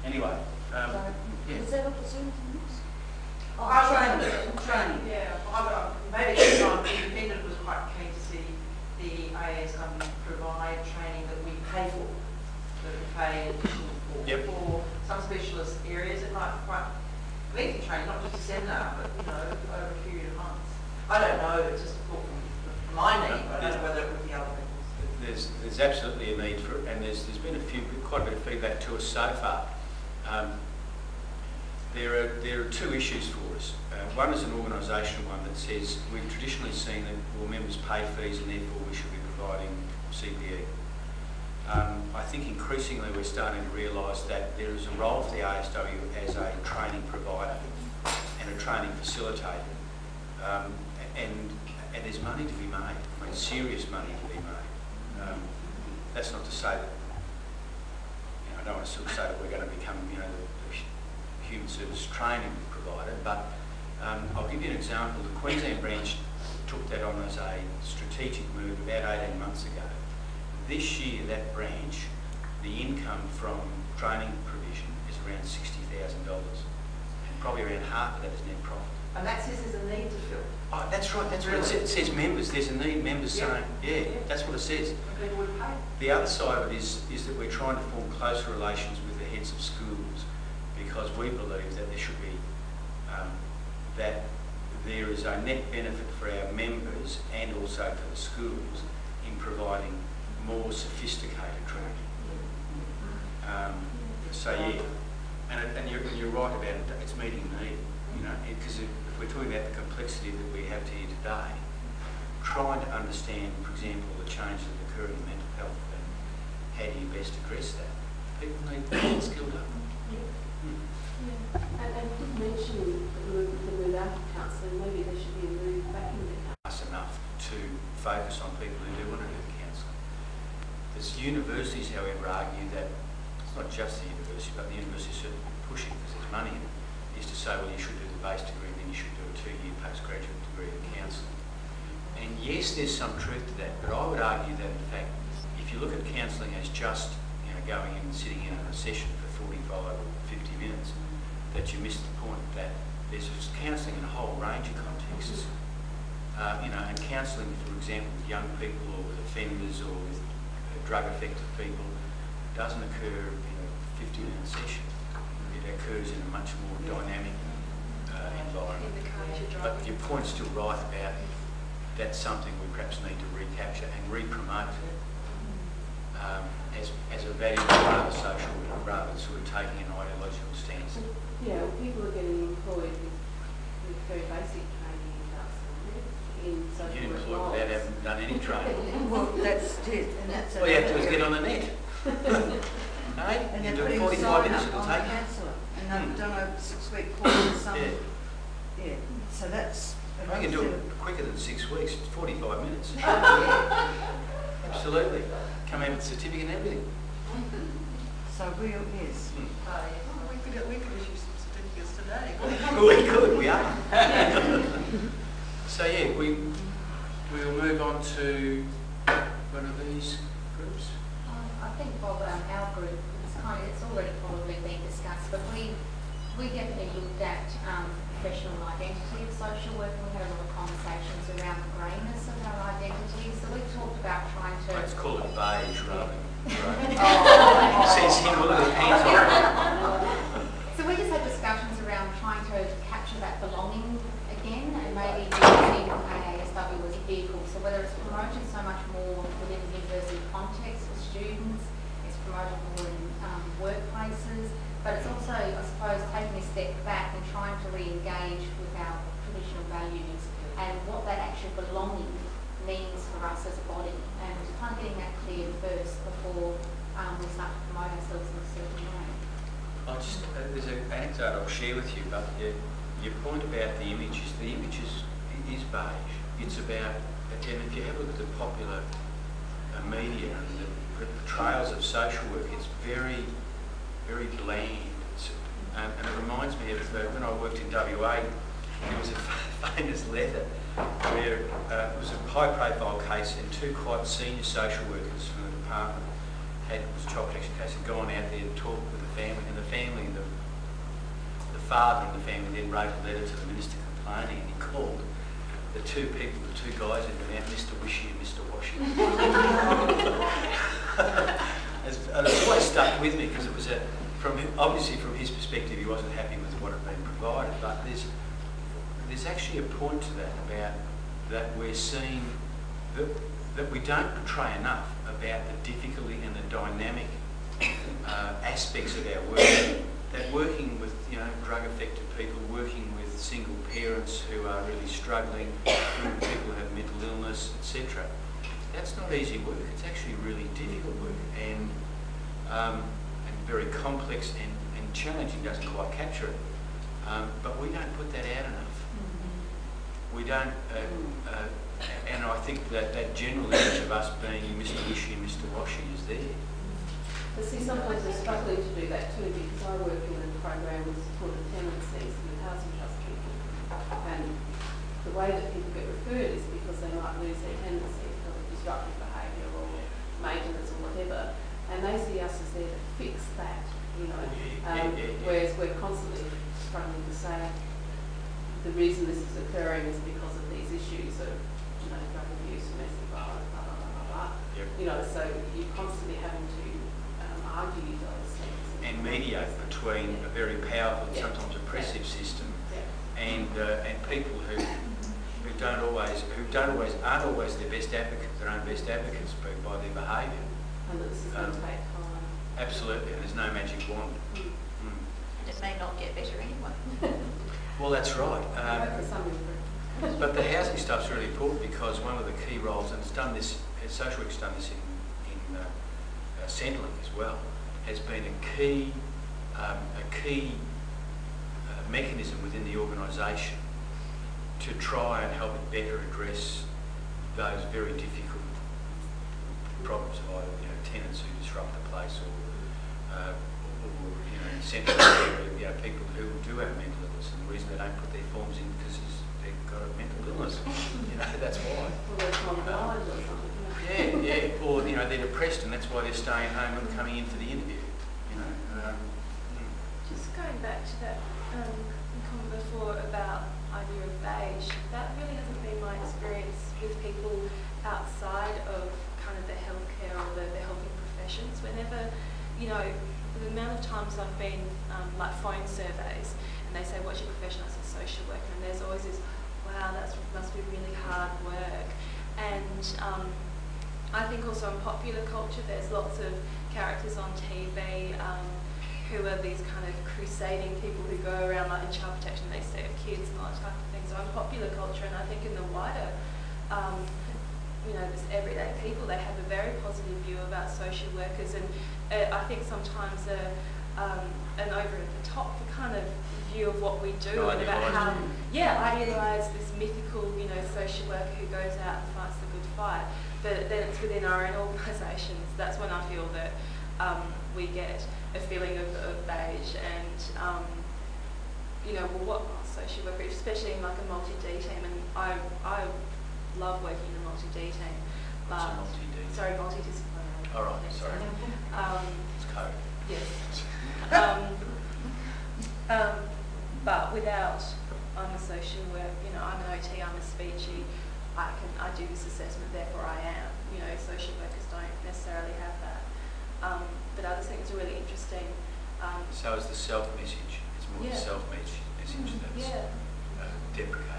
Anyway, yeah. Is that opportunity? Training. Yeah, maybe at the time, the independent was quite keen to see the AASW provide training that we pay for, that we pay additional for, Yep. for some specialist areas. It might be quite lengthy training, not just a seminar, but over a period of months. I don't know, it's just from my need, but I don't know whether it would be other people's. There's absolutely a need for it, and there's been quite a bit of feedback to us so far. There are two issues for us. One is an organisational one that says we've traditionally seen that members pay fees and therefore we should be providing CPE. I think increasingly we're starting to realise that there is a role for the AASW as a training provider and a training facilitator, and there's money to be made, serious money to be made. That's not to say that, I don't want to sort of say that we're going to become, the human service training provider, but I'll give you an example. The Queensland branch took that on as a strategic move about 18 months ago. This year, that branch, the income from training provision is around $60,000, and probably around half of that is net profit. And that says there's a need to fill. Oh, that's right, that's really? Right. It says members, there's a need, members saying, that's what it says. And people would pay. The other side of it is that we're trying to form closer relations with the heads of schools, because we believe that there should be, that there is a net benefit for our members and also for the schools in providing more sophisticated training. And you're right about it, it's meeting need, because if we're talking about the complexity that we have here today, trying to understand, for example, the changes that occur in mental health and how do you best address that, people need to be skilled up. And you did mention the move out of counselling. Maybe there should be a move back into counselling. That's enough to focus on people who do want to do counselling. There's universities, however, argue that it's not just the university, but the university is certainly pushing, because there's money in it, is to say, well, you should do the base degree, then you should do a 2-year postgraduate degree in counselling. And yes, there's some truth to that, but I would argue that, in fact, if you look at counselling as just going in and sitting in a session for 45 or 50 minutes, that you miss the point that there's counselling in a whole range of contexts. And counselling, for example, with young people or with offenders or with drug-affected people doesn't occur in a 50-minute session. It occurs in a much more dynamic environment. But your point's still right about that's something we perhaps need to recapture and re-promote as a valuable part of the social work, rather than sort of taking an ideological stance. Yeah, people are getting employed with very basic training in counselling in social work. You employed without having done any training. Well, that's it, and that's all you have to do is get on the net. Hey, and you they're do putting 45 sign minutes, up it'll on take the you. counsellor, and they've done a 6-week course or something. Yeah, so that's. I can do it quicker than 6 weeks. It's 45 minutes. Absolutely. Come out with a certificate and everything. So real is. We could issue some certificates today. We could, we are. So yeah, we'll move on to one of these groups. I think, Bob, our group, it's already probably been discussed, but we definitely looked at professional identity of social work, and we had a lot of conversations around the greyness of our identity. So we talked about trying to... Let's call it beige rather than grey. Says him, look at the pants on. So we just had discussions around trying to capture that belonging again, and maybe using AASW as a vehicle. So whether it's promoted so much more within the university context for students, it's promoted more in workplaces, but it's also, I suppose, taking a step back and trying to re-engage with our traditional values and what that actual belonging means for us as a body, and kind of getting that clear first before we start to promote ourselves in a certain way. There's an anecdote I'll share with you, but your point about the image is beige. It's about, again, if you have a look at the popular media and the portrayals of social work, it's very, very bland. And it reminds me of when I worked in WA, there was a famous letter where it was a high-profile case, and 2 quite senior social workers from the department it was a child protection case, had gone out there to talk with the family, and the father and the family then wrote a letter to the minister complaining, and he called the two guys had been out, Mr. Wishy and Mr. Washy. And it's always stuck with me because it was obviously from his perspective he wasn't happy with what had been provided, but there's actually a point to that about that we're seeing that we don't portray enough about the difficulty and the dynamic aspects of our work. That working with drug-affected people, working with single parents who are really struggling, people who have mental illness, etc. That's not easy work. It's actually really difficult work and very complex and challenging. Doesn't quite capture it, but we don't put that out enough. We don't, and I think that general image of us being Mr. Wishy and Mr. Washy is there. But see, sometimes we're struggling to do that too, because I work in a program with supported tenancies with housing trust people, and the way that people get referred is because they might lose their tenancy for disruptive behaviour or maintenance or whatever, and they see us as there to fix that, whereas we're constantly struggling to say the reason this is occurring is because of these issues of drug abuse, domestic violence, blah blah blah blah blah. Yep. So you're constantly having to argue those things and mediate between a very powerful and sometimes oppressive system and people who aren't always their best advocates, their own best advocates by their behaviour. And that this is going to take time. Absolutely, and there's no magic wand. And it may not get better anyway. Well, that's right. For some improvement. But the housing stuff's really important because one of the key roles, and it's done this, social work's done this in Centrelink as well, has been a key mechanism within the organisation to try and help it better address those very difficult problems of either tenants who disrupt the place or in central area people who do have mental illness, and the reason they don't put their forms in because they've got a mental illness. That's why. Well, they're blind or something. Or they're depressed and that's why they're staying home and coming in for the interview. Just going back to that comment before about idea of beige, that really hasn't been my experience with people outside of kind of the healthcare or the helping professions. Whenever, the amount of times I've been like phone surveys and they say, what's your profession? I say social worker, and there's always this, wow, that must be really hard work. And I think also in popular culture there's lots of characters on TV who are these kind of crusading people who go around like in child protection, they serve kids and all that type of thing. So in popular culture, and I think in the wider, this everyday people, they have a very positive view about social workers, and I think sometimes an over the top kind of view of what we do and about how idealise this mythical social worker who goes out and fights the good fight, but then it's within our own organisations. That's when I feel that we get a feeling of beige and what social worker, especially in like a multi-D team, and I love working in a multi-D team. But sorry, multidisciplinary. All right, sorry. It's code. Yes. But without, I'm a social worker, I'm an OT, I'm a speechy, I do this assessment, therefore I am. Social workers don't necessarily have that. But I just think it's really interesting. So is the self message. It's more the self message that's deprecated.